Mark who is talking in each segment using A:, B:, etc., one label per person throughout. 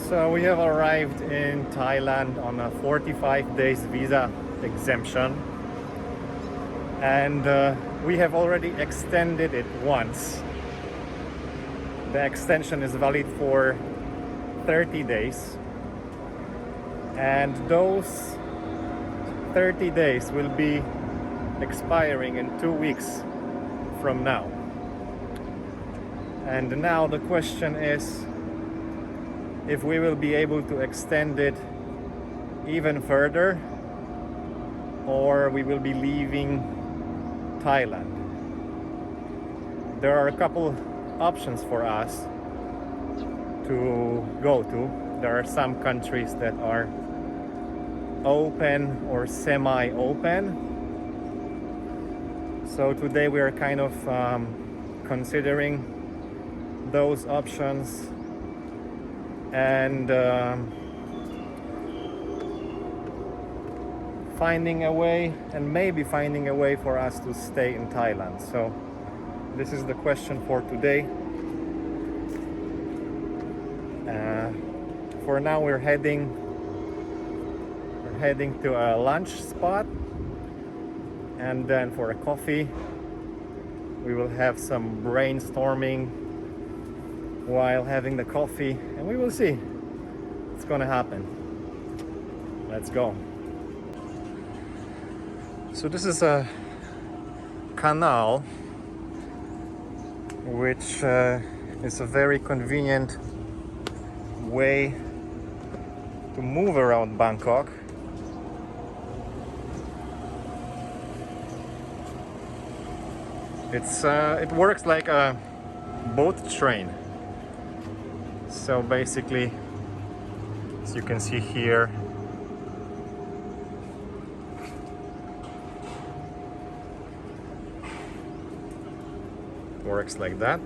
A: So we have arrived in Thailand on a 45 days visa exemption, and we have already extended it once. The extension is valid for 30 days, and those 30 days will be expiring in 2 weeks from now. And now the question is if we will be able to extend it even further, or we will be leaving Thailand. There are a couple options for us to go to. There are some countries that are open or semi-open. So today we are kind of considering those options and finding a way, and maybe finding a way for us to stay in Thailand. So this is the question for today. For now we're heading to a lunch spot, and then for a coffee we will have some brainstorming while having the coffee, and we will see what's gonna happen. Let's go. So this is a canal which is a very convenient way to move around Bangkok. It works like a boat train. So basically, as you can see here, works like that.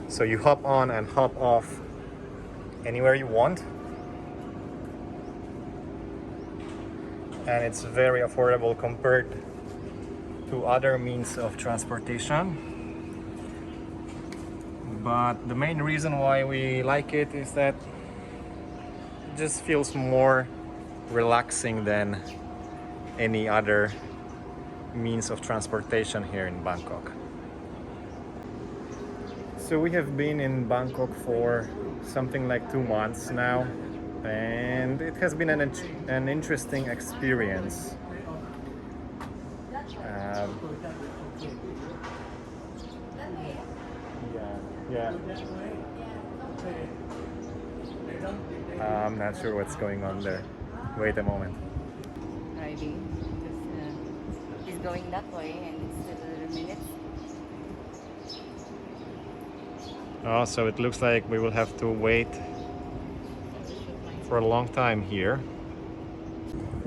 A: So you hop on and hop off anywhere you want, and it's very affordable compared to other means of transportation. But the main reason why we like it is that it just feels more relaxing than any other means of transportation here in Bangkok. So we have been in Bangkok for something like 2 months now, and it has been an interesting experience. Yeah. I'm not sure what's going on there. Wait a moment.
B: Driving because he's going that way and it's still minutes.
A: Oh, so it looks like we will have to wait for a long time here.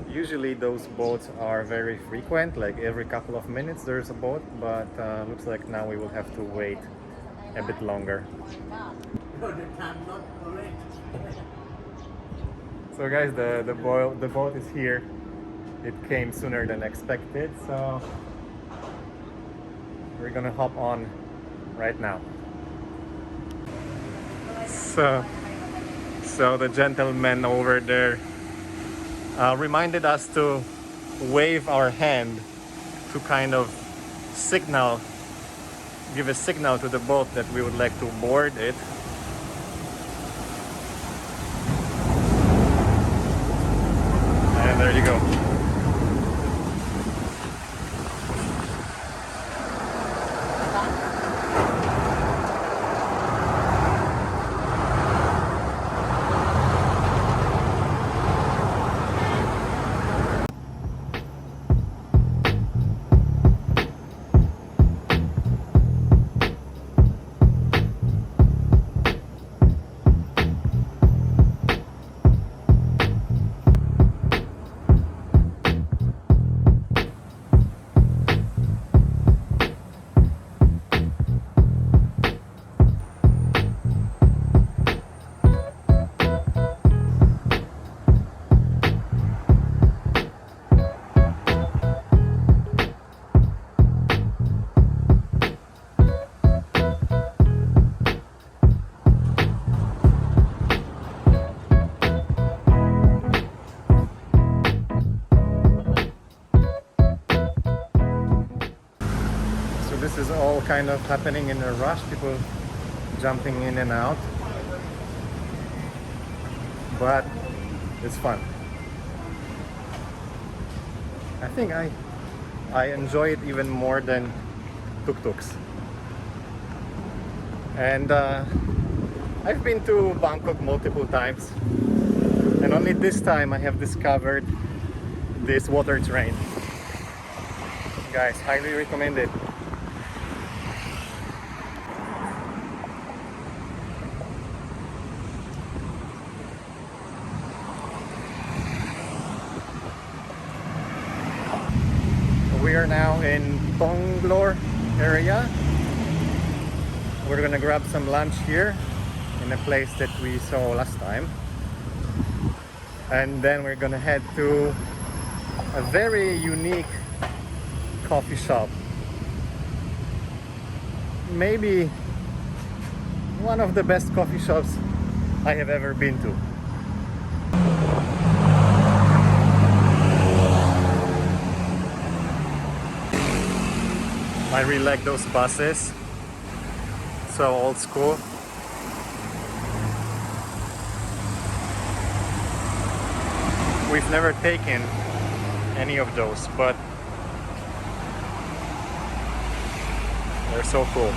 A: Usually those boats are very frequent, like every couple of minutes there's a boat, but looks like now we will have to wait a bit longer. So guys, the boat is here. It came sooner than expected, so we're gonna hop on right now. So the gentleman over there reminded us to wave our hand to kind of give a signal to the boat that we would like to board it. And there you go. this is all kind of happening in a rush, people jumping in and out. But it's fun. I think I enjoy it even more than tuk-tuks. And I've been to Bangkok multiple times, and only this time I have discovered this water train. Guys, highly recommend it. We are now in Tonglor area. We're gonna grab some lunch here in a place that we saw last time. And then we're gonna head to a very unique coffee shop. Maybe one of the best coffee shops I have ever been to. I really like those buses. So old school. We've never taken any of those, but they're so cool.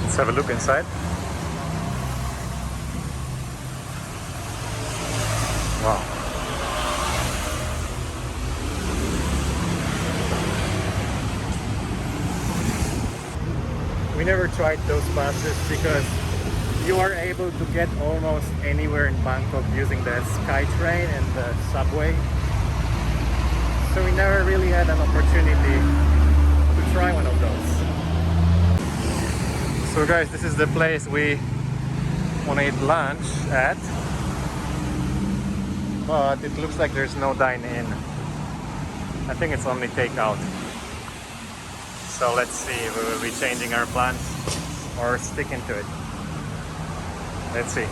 A: Let's have a look inside. Wow. We never tried those buses because you are able to get almost anywhere in Bangkok using the SkyTrain and the subway. So we never really had an opportunity to try one of those. So guys, this is the place we want to eat lunch at, but it looks like there's no dine-in. I think it's only takeout. So let's see if we will be changing our plans or sticking to it. Let's see.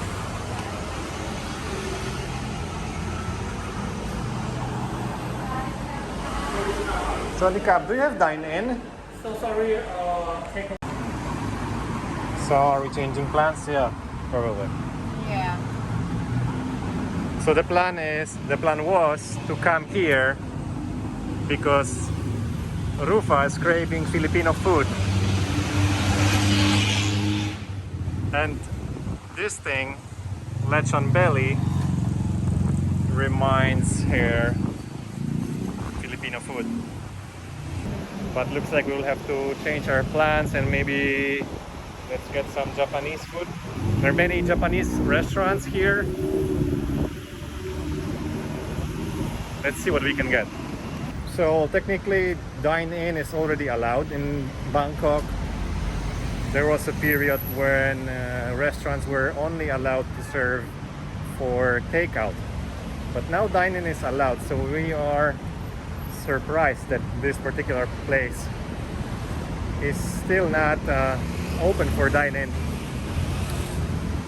A: So Nikab, do you have dine-in?
C: So sorry, take a...
A: So are we changing plans? Yeah, probably.
B: Yeah.
A: So the plan was to come here because Rufa is craving Filipino food. And this thing, lechon belly, reminds her Filipino food. But looks like we'll have to change our plans and maybe let's get some Japanese food. There are many Japanese restaurants here. Let's see what we can get. So technically dine-in is already allowed in Bangkok. There was a period when restaurants were only allowed to serve for takeout. But now dine-in is allowed, so we are surprised that this particular place is still not open for dine-in.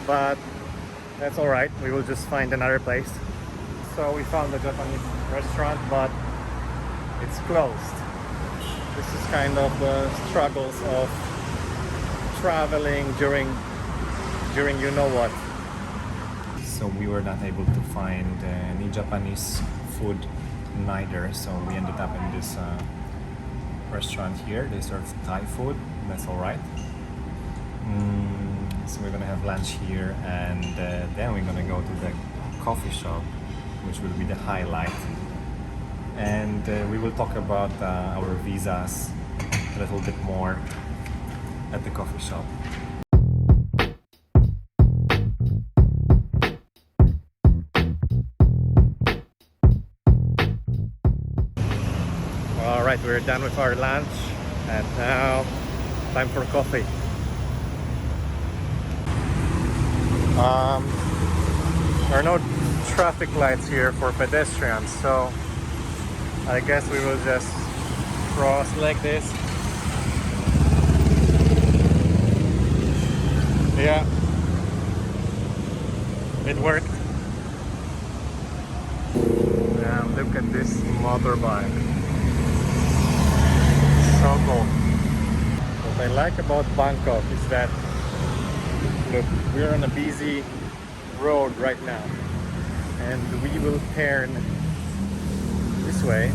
A: But that's alright, we will just find another place. So we found a Japanese restaurant, but it's closed. This is kind of the struggles of traveling during you know what. So we were not able to find any Japanese food neither, so we ended up in this restaurant here. They serve Thai food, that's alright. So we're gonna have lunch here, and then we're gonna go to the coffee shop, which will be the highlight. And we will talk about our visas a little bit more at the coffee shop. Alright, we're done with our lunch and now time for coffee. There are no traffic lights here for pedestrians, so I guess we will just cross like this Yeah, it worked. And look at this motorbike. So cool. What I like about Bangkok is that, look, we're on a busy road right now, and we will turn this way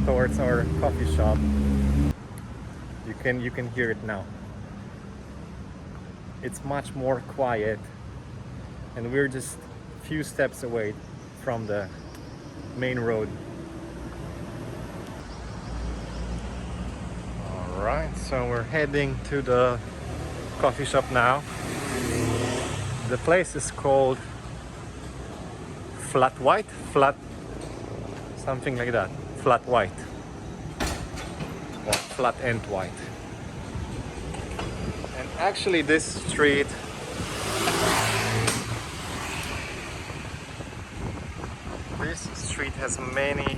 A: towards our coffee shop. You can hear it now. It's much more quiet, and we're just a few steps away from the main road. All right, so we're heading to the coffee shop now. The place is called Flat, something like that. Flat White or Flat and White. And actually, this street has many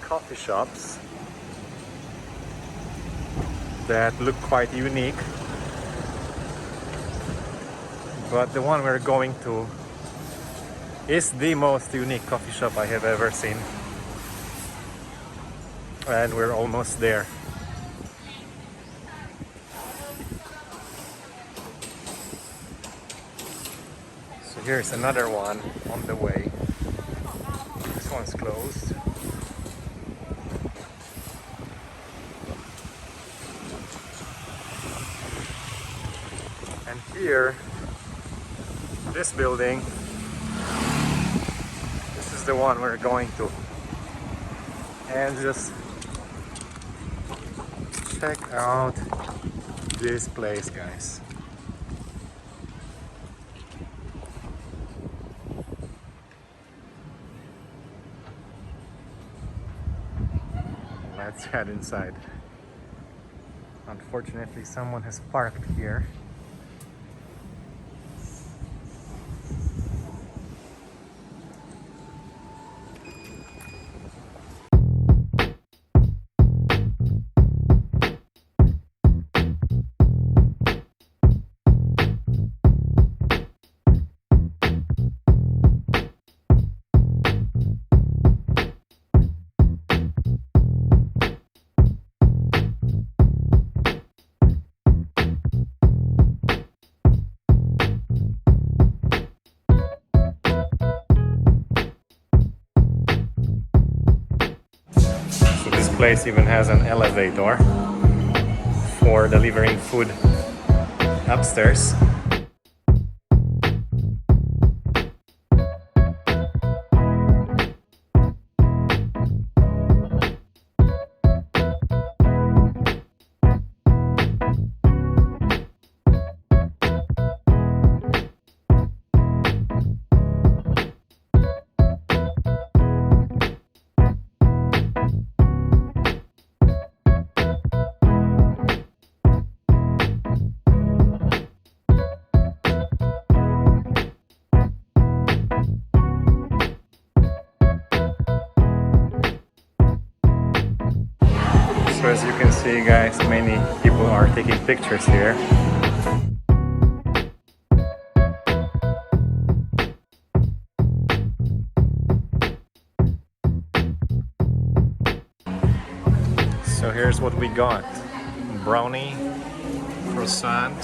A: coffee shops that look quite unique, but the one we're going to is the most unique coffee shop I have ever seen, and we're almost there. So here's another one on the way. This one's closed. And here, this building, this is the one we're going to. And just check out this place, guys. Let's head inside. Unfortunately, someone has parked here. This place even has an elevator for delivering food upstairs. So as you can see, guys, many people are taking pictures here. So here's what we got: brownie, croissant,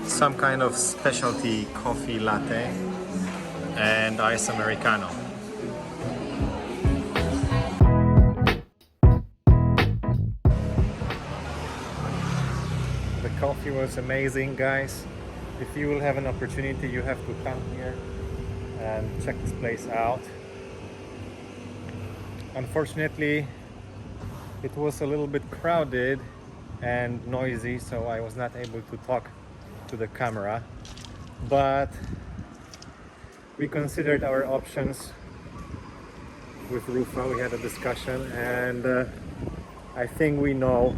A: some kind of specialty coffee latte, and ice americano. The coffee was amazing, guys. If you will have an opportunity, you have to come here and check this place out. Unfortunately, it was a little bit crowded and noisy, so I was not able to talk to the camera, but we considered our options with Rufa. We had a discussion, and I think we know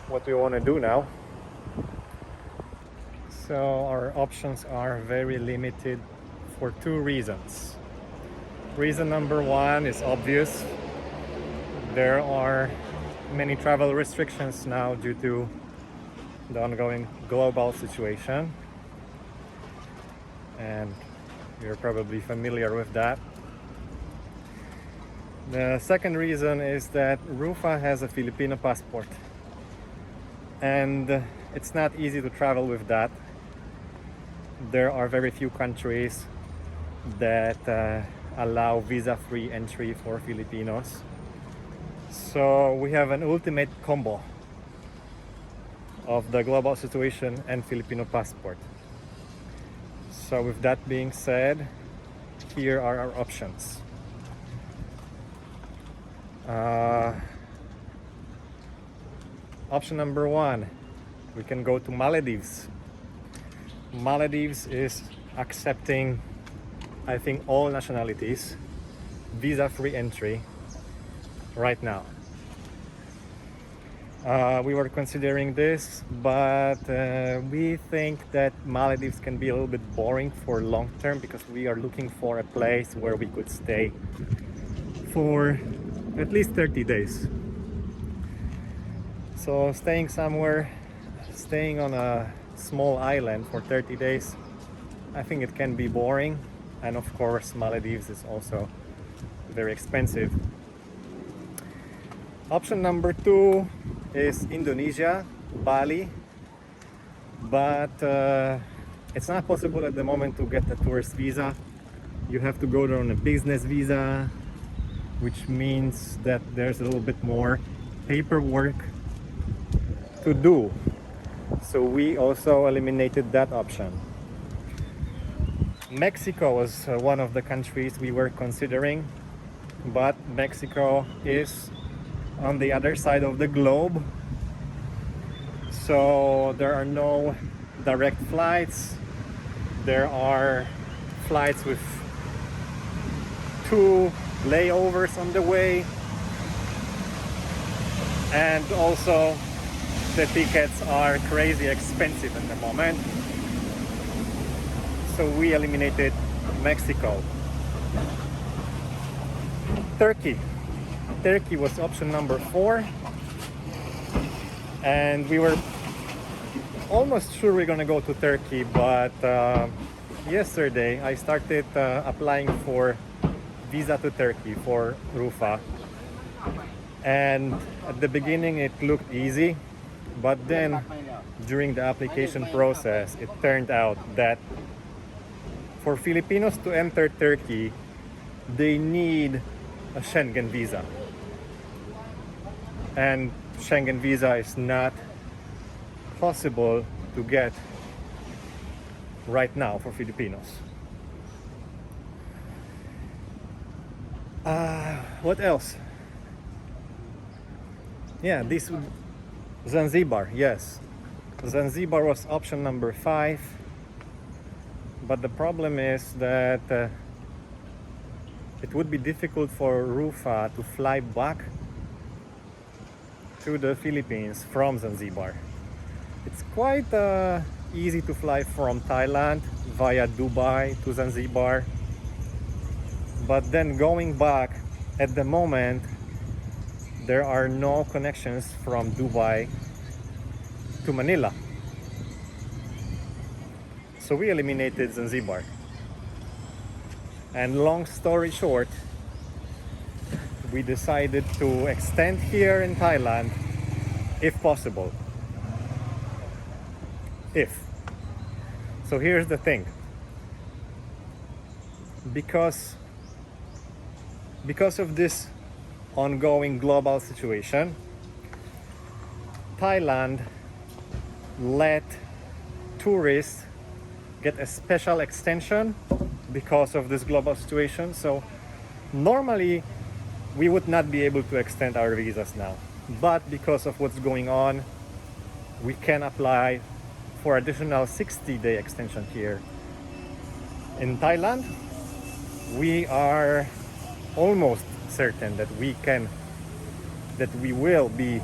A: what we want to do now. So our options are very limited for two reasons. Reason number one is obvious. There are many travel restrictions now due to the ongoing global situation, and you're probably familiar with that. The second reason is that Rufa has a Filipino passport, and it's not easy to travel with that. There are very few countries that allow visa-free entry for Filipinos. So we have an ultimate combo of the global situation and Filipino passport. So with that being said, here are our options. Option number one, we can go to Maldives. Maldives is accepting, I think, all nationalities, visa-free entry right now. We were considering this, but we think that Maldives can be a little bit boring for long term, because we are looking for a place where we could stay for at least 30 days. So staying on a small island for 30 days, I think it can be boring. And of course, Maldives is also very expensive. Option number two is Indonesia, Bali, but it's not possible at the moment to get a tourist visa. You have to go there on a business visa, which means that there's a little bit more paperwork to do. So we also eliminated that option. Mexico was one of the countries we were considering, but Mexico is on the other side of the globe, so there are no direct flights. There are flights with 2 layovers on the way, and also the tickets are crazy expensive at the moment. So we eliminated Mexico. Turkey was option number 4, and we were almost sure we're gonna go to Turkey, but yesterday I started applying for visa to Turkey for Rufa, and at the beginning it looked easy, but then during the application process it turned out that for Filipinos to enter Turkey they need a Schengen visa, and Schengen visa is not possible to get right now for Filipinos. What else? Yeah, Zanzibar, yes. Zanzibar was option number 5, but the problem is that it would be difficult for Rufa to fly back to the Philippines from Zanzibar. It's quite easy to fly from Thailand via Dubai to Zanzibar, but then going back, at the moment there are no connections from Dubai to Manila. So we eliminated Zanzibar. And long story short, we decided to extend here in Thailand if possible. So here's the thing. Because of this ongoing global situation, Thailand let tourists get a special extension because of this global situation. So normally we would not be able to extend our visas now, but because of what's going on, we can apply for additional 60-day extension here in Thailand. We are almost certain that we will be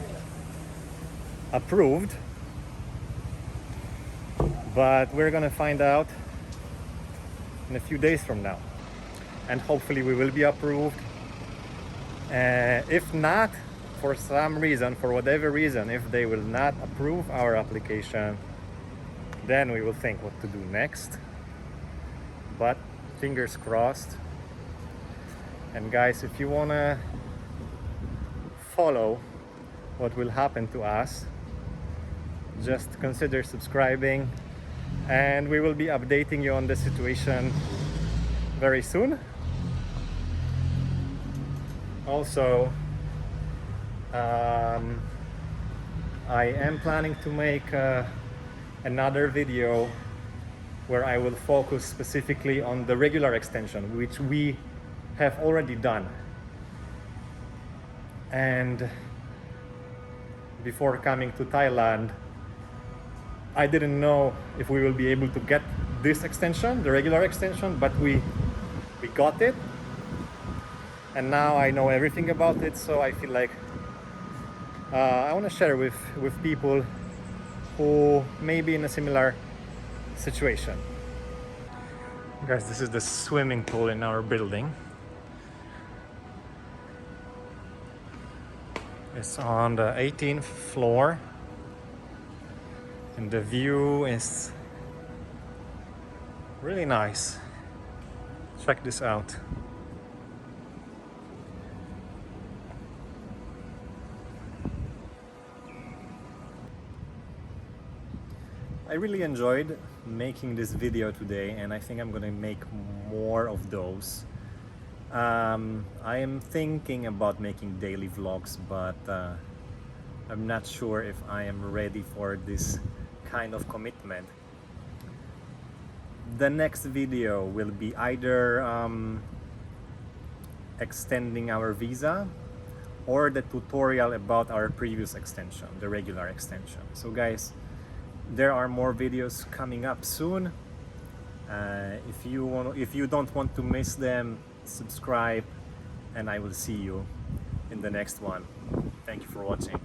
A: approved, but we're gonna find out in a few days from now, and hopefully we will be approved. If not, for some reason, for whatever reason, if they will not approve our application, then we will think what to do next. But fingers crossed. And guys, if you wanna follow what will happen to us, just consider subscribing, and we will be updating you on the situation very soon. Also, I am planning to make another video where I will focus specifically on the regular extension, which we have already done. And before coming to Thailand, I didn't know if we will be able to get this extension, the regular extension, but we got it. And now I know everything about it, so I feel like I want to share with people who may be in a similar situation. Guys, this is the swimming pool in our building. It's on the 18th floor, and the view is really nice. Check this out. I really enjoyed making this video today, and I think I'm gonna make more of those. I am thinking about making daily vlogs, but I'm not sure if I am ready for this kind of commitment. The next video will be either extending our visa or the tutorial about our previous extension, the regular extension. So guys, there are more videos coming up soon. If you don't want to miss them, subscribe, and I will see you in the next one. Thank you for watching.